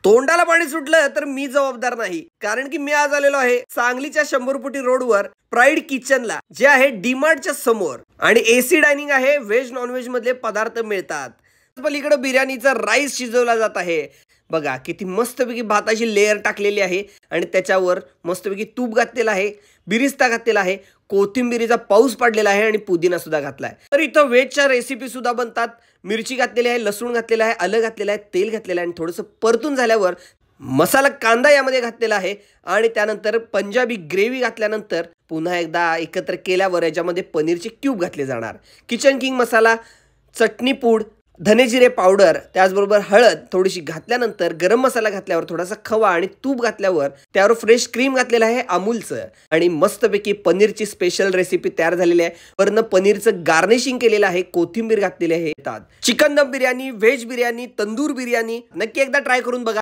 तोंडाला पाणी सुटलं तर मी जबाबदार नाही, कारण की मी आज आलेलो आहे सांगलीच्या 100 फुटी रोडवर प्राईड किचनला, जे आहे डीमार्टच्या समोर, आणि एसी डायनिंग आहे. व्हेज नॉन व्हेज मधले पदार्थ मिळतात. पलीकडे बिर्याणीचा राईस शिजवला जात आहे. बघा किती मस्तपैकी भाताची लेयर टाकलेली आहे आणि त्याच्यावर मस्तपैकी तूप घातलेलं आहे, बिरिस्ता घातलेला आहे, कोथिंबिरीचा पाऊस पडलेला आहे आणि पुदिना सुद्धा घातलाय. तर इथं व्हेजच्या रेसिपी सुद्धा बनतात. मिरची घातलेली आहे, लसूण घातलेला आहे, आलं घातलेलं आहे, तेल घातलेलं आहे आणि थोडंसं परतून झाल्यावर मसाला कांदा यामध्ये घातलेला आहे आणि त्यानंतर पंजाबी ग्रेव्ही घातल्यानंतर पुन्हा एकदा एकत्र केल्यावर याच्यामध्ये पनीरचे क्यूब घातले जाणार. किचन किंग मसाला, चटणी पूड, धने जिरे पावडर, त्याचबरोबर हळद थोडीशी घातल्यानंतर गरम मसाला घातल्यावर थोडासा खवा आणि तूप घातल्यावर त्यावर फ्रेश क्रीम घातलेलं आहे अमूलचं आणि मस्तपैकी पनीरची स्पेशल रेसिपी तयार झालेली आहे. वरनं पनीरचं गार्निशिंग केलेलं आहे, कोथिंबीर घातलेली आहे. चिकन दम बिर्याणी, व्हेज बिर्याणी, तंदूर बिर्याणी नक्की एकदा ट्राय करून बघा.